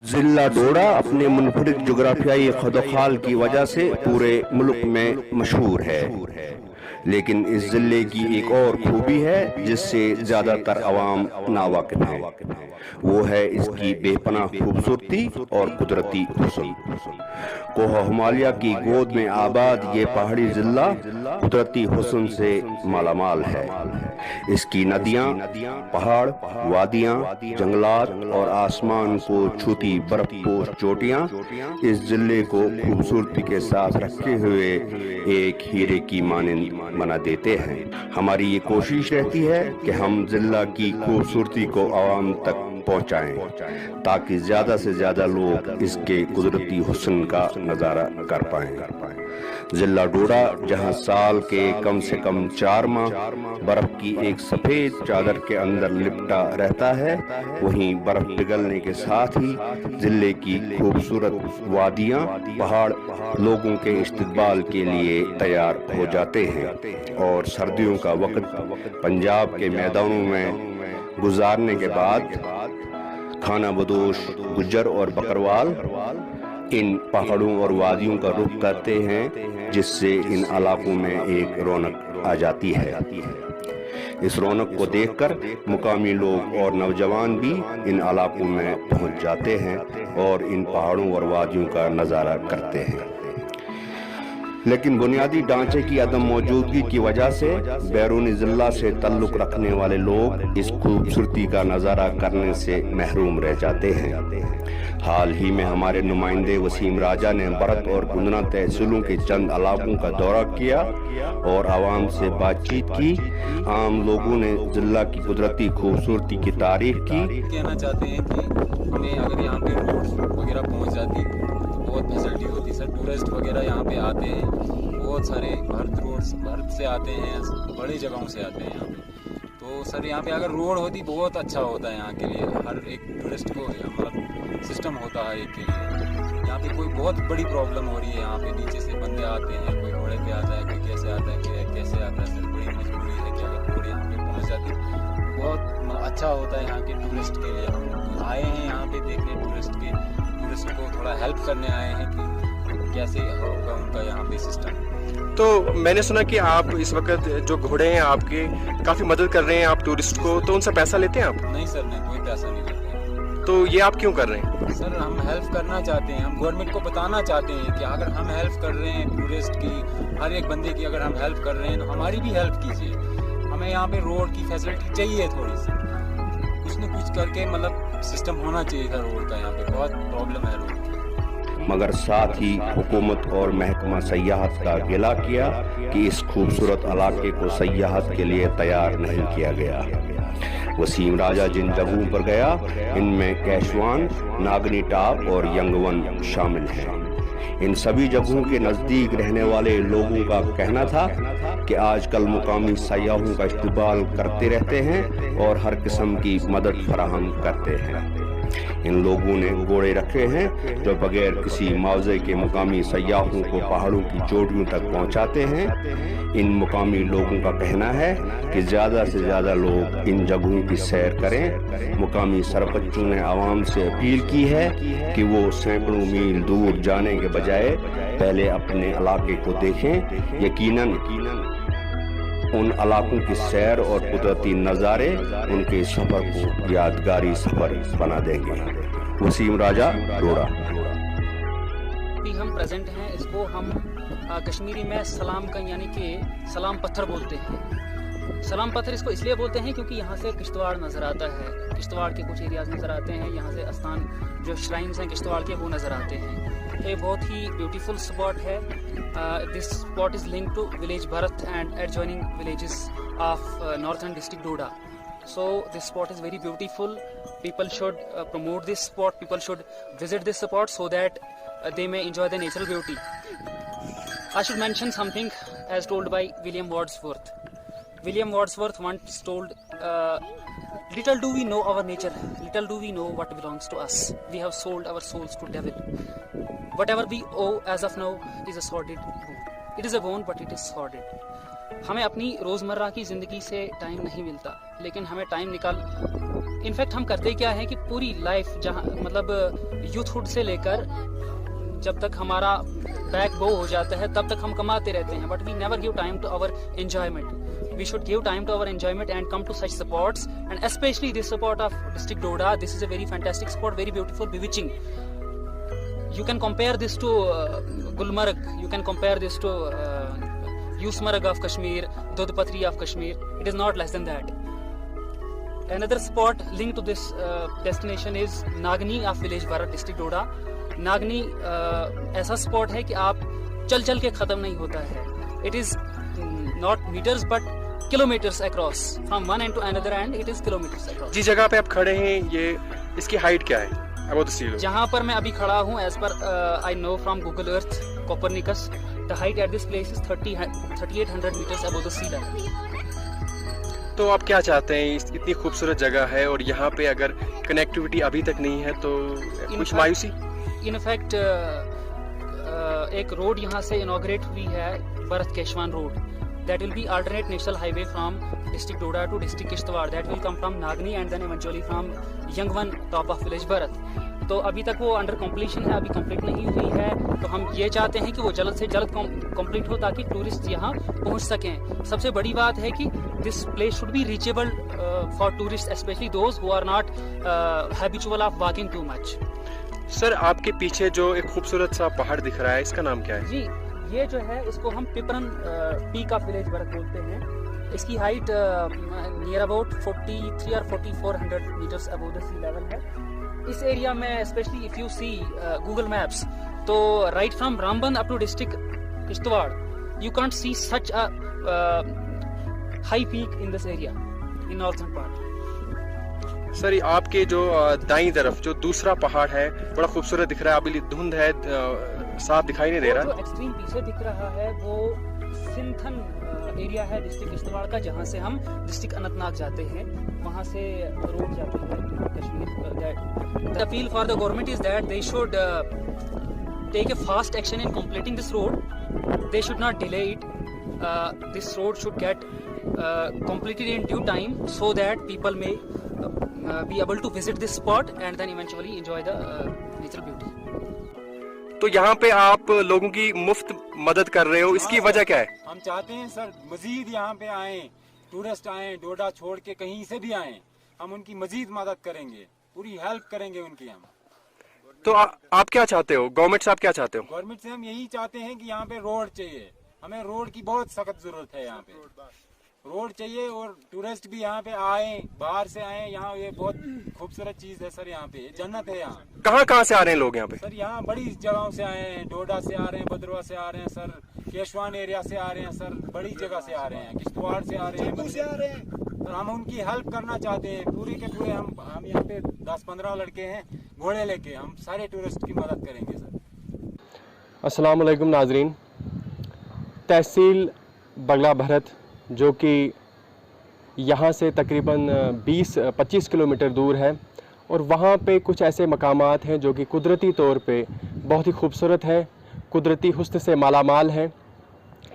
ज़िला डोडा अपने मुनफरिद जोग्राफियाई खदोखाल की वजह से पूरे मुल्क में मशहूर है, लेकिन इस ज़िले की एक और खूबी है जिससे ज़्यादातर अवाम नावाकिफ है। वो है इसकी बेपनाह खूबसूरती और कुदरती हुस्न। कोह हिमालय की गोद में आबाद ये पहाड़ी ज़िला कुदरती हुस्न से मालामाल है। इसकी नदियाँ, पहाड़, वादियाँ, जंगलात और आसमान को छूती बर्फपोश चोटियाँ इस जिले को खूबसूरती के साथ रखे हुए एक हीरे की मानंद बना देते हैं। हमारी ये कोशिश रहती है कि हम जिला की खूबसूरती को आवाम तक पहुंचाएं ताकि ज्यादा से ज्यादा लोग इसके कुदरती हुस्न का नजारा कर पाएं। जिला डोडा जहां साल के कम से कम 4 माह बर्फ की एक सफेद चादर के अंदर लिपटा रहता है, वहीं बर्फ पिघलने के साथ ही जिले की खूबसूरत वादियां, पहाड़ लोगों के इस्तकबाल के लिए तैयार हो जाते हैं और सर्दियों का वक्त पंजाब के मैदानों में गुजारने के बाद खाना बदोश गुज्जर और बकरवाल इन पहाड़ों और वादियों का रुख करते हैं, जिससे इन इलाकों में एक रौनक आ जाती है। इस रौनक को देखकर मुकामी लोग और नौजवान भी इन इलाकों में पहुंच जाते हैं और इन पहाड़ों और वादियों का नज़ारा करते हैं। लेकिन बुनियादी ढांचे की अदम मौजूदगी की वजह से बैरूनी जिला से ताल्लुक रखने वाले लोग इस खूबसूरती का नज़ारा करने से महरूम रह जाते हैं। हाल ही में हमारे नुमाइंदे वसीम राजा ने बरत और गुंदना तहसीलों के चंद इलाकों का दौरा किया और आवाम से बातचीत की। आम लोगों ने जिला की कुदरती खूबसूरती की तारीफ की। कहना चाहते हैं कि हमें अगर यहाँ पे रोड वगैरह पहुँच जाती बहुत फैसिलिटी होती सर। टूरिस्ट वगैरह यहाँ पे आते हैं, बहुत सारे भारत से आते हैं, बड़ी जगहों से आते हैं यहाँ पे। तो सर यहाँ पे अगर रोड होती बहुत अच्छा होता है यहाँ के लिए, हर एक टूरिस्ट को मतलब सिस्टम होता है एक के लिए। यहाँ पे कोई बहुत बड़ी प्रॉब्लम हो रही है, यहाँ पे नीचे से बंदे आते हैं, कोई घोड़े पे आता है, कोई कैसे आता है, कोई कैसे आता है। सर बड़ी मजबूरी है कि अगर रोड यहाँ पे पहुँच जाती बहुत अच्छा होता है यहाँ के टूरिस्ट के लिए। हम आए हैं यहाँ पे देखने, टूरिस्ट को थोड़ा हेल्प करने आए हैं कि कैसे होगा उनका यहाँ पे सिस्टम। तो मैंने सुना कि आप इस वक्त जो घोड़े हैं आपके काफ़ी मदद कर रहे हैं आप टूरिस्ट को, तो उनसे पैसा लेते हैं आप? नहीं सर, नहीं, कोई पैसा नहीं लेते हैं। तो ये आप क्यों कर रहे हैं? सर हम हेल्प करना चाहते हैं, हम गवर्नमेंट को बताना चाहते हैं कि अगर हम हेल्प कर रहे हैं टूरिस्ट की, हर एक बंदे की अगर हम हेल्प कर रहे हैं तो हमारी भी हेल्प कीजिए। हमें यहाँ पे रोड की फैसिलिटी चाहिए थोड़ी सी, कुछ न कुछ करके मतलब सिस्टम होना चाहिए था रोड का। यहाँ पे बहुत प्रॉब्लम है रोड की। मगर साथ ही हुकूमत और महकमा सयाहत का गिला किया कि इस खूबसूरत इलाके को सयाहत के लिए तैयार नहीं किया गया। वसीम राजा जिन जगहों पर गया इनमें कैशवान, नागनी टाप और यंगवन शामिल हैं। इन सभी जगहों के नज़दीक रहने वाले लोगों का कहना था कि आजकल मुकामी सयाहों का इस्तकबाल करते रहते हैं और हर किस्म की मदद फराहम करते हैं। इन लोगों ने घोड़े रखे हैं जो बगैर किसी मुआवजे के मुकामी सयाहों को पहाड़ों की चोटियों तक पहुंचाते हैं। इन मुकामी लोगों का कहना है कि ज़्यादा से ज़्यादा लोग इन जगहों की सैर करें। मुकामी सरपंचों ने आवाम से अपील की है कि वो सैकड़ों मील दूर जाने के बजाय पहले अपने इलाके को देखें। यकीनन उन इलाकों की सैर और कुदरती नज़ारे उनके सफ़र को यादगारी सफ़र बना देंगे। वसीम राजा, डोडा। अभी हम प्रेजेंट हैं, इसको हम कश्मीरी में सलाम का यानी कि सलाम पत्थर बोलते हैं। सलाम पत्थर इसको इसलिए बोलते हैं क्योंकि यहाँ से किश्तवाड़ नज़र आता है, किश्तवाड़ के कुछ एरियाज नज़र आते हैं, यहाँ से स्थान जो श्राइन्स हैं किश्तवाड़ के वो नज़र आते हैं। ये बहुत ही ब्यूटीफुल स्पॉट है। This spot is linked to village Bharat and adjoining villages of northern district Doda. So this spot is very beautiful. People should promote this spot. People should visit this spot so that they may enjoy the natural beauty. I should mention something as told by William Wordsworth. William Wordsworth once told, little do we know our nature, little do we know what belongs to us. We have sold our souls to devil. Whatever we owe as of now is a sordid boon. It is a boon but it is sordid. हमें अपनी रोज़मर्रा की ज़िंदगी से time नहीं मिलता, लेकिन हमें टाइम निकाल इनफैक्ट हम करते क्या हैं कि पूरी लाइफ जहाँ मतलब यूथहुड से लेकर जब तक हमारा बैक बो हो जाता है तब तक हम कमाते रहते हैं, but we never give time to our enjoyment. We should give time to our enjoyment and come to such sports, and especially this sport of district Doda. This is a very fantastic sport, very beautiful, bewitching. You can compare this to Gulmarg, you can compare this to Yusmarg of Kashmir, Dodhpatri of Kashmir. It is not less than that. Another spot linked to this destination is Nagni of village Bharat, district Doda. Nagni ऐसा sport है कि आप चल चल के ख़त्म नहीं होता है. It is not meters but kilometers across. From one end to another end, it is kilometers across. जिस जगह पे आप खड़े हैं, ये इसकी हाइट क्या है? About the sea level. जहाँ पर मैं अभी खड़ा हूँ, as per I know from Google Earth, Copernicus, the height at this place is 3800 meters above the sea level. तो आप क्या चाहते हैं? इतनी खूबसूरत जगह है और यहाँ पे अगर कनेक्टिविटी अभी तक नहीं है तो कुछ मायूसी? In fact, एक रोड यहाँ से इनॉग्रेट हुई है, Bharat Keshwan road. That will be alternate national highway from district Doda to district Kishtwar. That will come from Nagni and then eventually from Yangwan top of village Bharat. तो अभी तक वो under completion है, अभी कंप्लीट नहीं हुई है. तो हम ये चाहते हैं कि वो जल्द से जल्द कंप्लीट हो ताकि टूरिस्ट यहाँ पहुँच सकें. सबसे बड़ी बात है कि this place should be reachable for tourist, specially those who are not habitual of walking too much. Sir, आपके पीछे जो एक खूबसूरत सा पहाड़ दिख रहा है, इसका नाम क्या है? जी, ये जो है इसको हम Pipran peak of village Bharat बोलते हैं. इसकी हाइट नियर अबाउट 43 और 4400 metres above the sea level है. इस एरिया में specially if you see Google maps, तो right from Ramban up to district Kishtwar you can't see such a high peak in this area in northern part. Sir, आपके जो दाईं तरफ जो दूसरा पहाड़ है बड़ा खूबसूरत दिख रहा है, अभी धुंध है, साफ दिखाई नहीं दे रहा. जो एक्सट्रीम पीछे दिख रहा है वो सिंथन एरिया है डिस्ट्रिक्ट किश्तवाड़ का, जहाँ से हम डिस्ट्रिक्ट अनंतनाग जाते हैं. वहाँ से रोड जाती है Kashmir. The appeal for the government is that they should take a fast action in completing this road. They should not delay it. This road should get completed in due time so that people may be able to visit this spot and then eventually enjoy the natural beauty. तो यहाँ पे आप लोगों की मुफ्त मदद कर रहे हो, इसकी वजह क्या है? हम चाहते हैं सर मजीद यहाँ पे आए, टूरिस्ट आए, डोडा छोड़ के कहीं से भी आए, हम उनकी मजीद मदद करेंगे, पूरी हेल्प करेंगे उनकी हम. तो आप क्या चाहते हो? गवर्नमेंट से आप क्या चाहते हो? गवर्नमेंट से हम यही चाहते हैं कि यहाँ पे रोड चाहिए, हमें रोड की बहुत सख्त जरूरत है. यहाँ पे रोड चाहिए और टूरिस्ट भी यहाँ पे आए, बाहर से आए. यहाँ ये बहुत खूबसूरत चीज है सर, यहाँ पे जन्नत है. यहाँ कहाँ से आ रहे हैं लोग यहाँ पे? सर यहाँ बड़ी जगहों से आए हैं, डोडा से आ रहे हैं, भद्रवा से आ रहे हैं सर, केशवान एरिया से आ रहे हैं सर, बड़ी जगह से आ रहे हैं, किश्तवाड़ से आ रहे हैं, सर हम उनकी हेल्प करना चाहते हैं. पूरे के पूरे हम यहाँ पे 10-15 लड़के हैं घोड़े लेके, हम सारे टूरिस्ट की मदद करेंगे सर. अस्सलाम वालेकुम नाजरीन. तहसील बगला भरत जो कि यहाँ से तकरीबन 20-25 किलोमीटर दूर है, और वहाँ पे कुछ ऐसे मकामात हैं जो कि कुदरती तौर पे बहुत ही खूबसूरत हैं, कुदरती हुस्न से मालामाल हैं,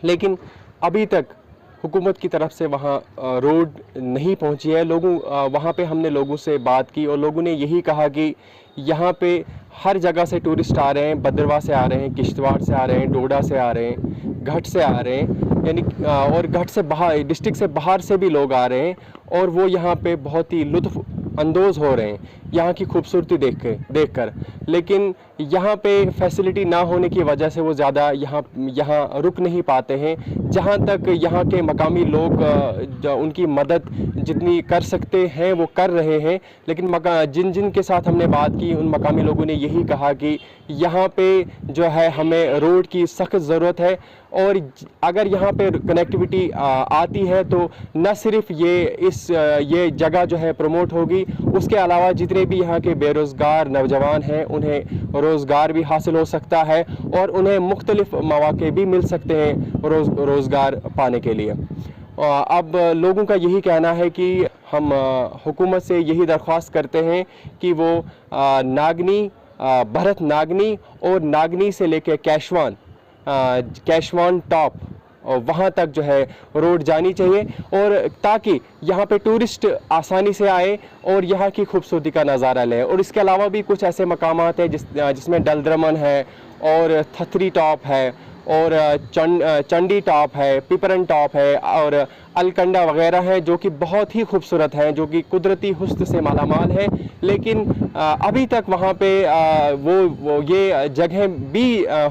लेकिन अभी तक हुकूमत की तरफ से वहाँ रोड नहीं पहुँची है. वहाँ पे हमने लोगों से बात की और लोगों ने यही कहा कि यहाँ पे हर जगह से टूरिस्ट आ रहे हैं, भद्रवा से आ रहे हैं, किश्तवाड़ से आ रहे हैं, डोडा से आ रहे हैं, घट से आ रहे हैं, यानी और घट से बाहर डिस्ट्रिक्ट से बाहर से भी लोग आ रहे हैं, और वो यहाँ पे बहुत ही लुत्फ़ अंदोज़ हो रहे हैं यहाँ की खूबसूरती देखकर. लेकिन यहाँ पे फैसिलिटी ना होने की वजह से वो ज़्यादा यहाँ रुक नहीं पाते हैं. जहाँ तक यहाँ के मकामी लोग उनकी मदद जितनी कर सकते हैं वो कर रहे हैं, लेकिन जिन के साथ हमने बात की उन मकामी लोगों ने यही कहा कि यहाँ पे जो है हमें रोड की सख्त ज़रूरत है, और अगर यहाँ पे कनेक्टिविटी आती है तो न सिर्फ ये जगह जो है प्रमोट होगी, उसके अलावा जितने भी यहाँ के बेरोज़गार नौजवान हैं उन्हें रोज़गार भी हासिल हो सकता है, और उन्हें मुख्तलिफ़ मौक़े भी मिल सकते हैं रोज़गार पाने के लिए. अब लोगों का यही कहना है कि हम हुकूमत से यही दरख्वास्त करते हैं कि वो भरत नागनी और नागनी से लेकर कैशवान टॉप वहाँ तक जो है रोड जानी चाहिए, और ताकि यहाँ पे टूरिस्ट आसानी से आए और यहाँ की खूबसूरती का नज़ारा लें। और इसके अलावा भी कुछ ऐसे मकामात हैं जिसमें डलद्रमन है और थथरी टॉप है और चंडी टॉप है, पिपरन टॉप है और अलकंडा वगैरह हैं, जो कि बहुत ही खूबसूरत हैं, जो कि कुदरती हुस्न से मालामाल है। लेकिन अभी तक वहाँ पे ये जगह भी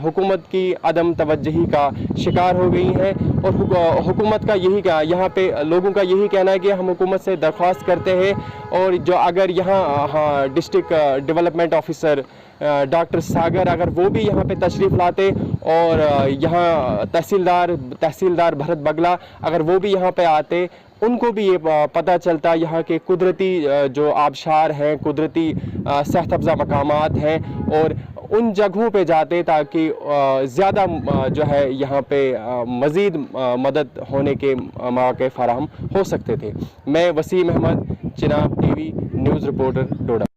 हुकूमत की अदम तवज्जुही का शिकार हो गई हैं। और हुकूमत का यहाँ पे लोगों का यही कहना है कि हम हुकूमत से दरख्वास्त करते हैं, और जो अगर यहाँ डिस्ट्रिक्ट डेवलपमेंट ऑफिसर डॉक्टर सागर अगर वो भी यहाँ पे तशरीफ़ लाते, और यहाँ तहसीलदार भरत बगला अगर वो भी यहाँ पे आते, उनको भी ये पता चलता यहाँ के कुदरती जो आबशार हैं, कुदरती सेहत अफ़ज़ा मकामात हैं, और उन जगहों पे जाते ताकि ज़्यादा जो है यहाँ पे मज़ीद मदद होने के मौके फ़राहम हो सकते थे। मैं Wasim Ahmed, Chenab TV news reporter, डोडा।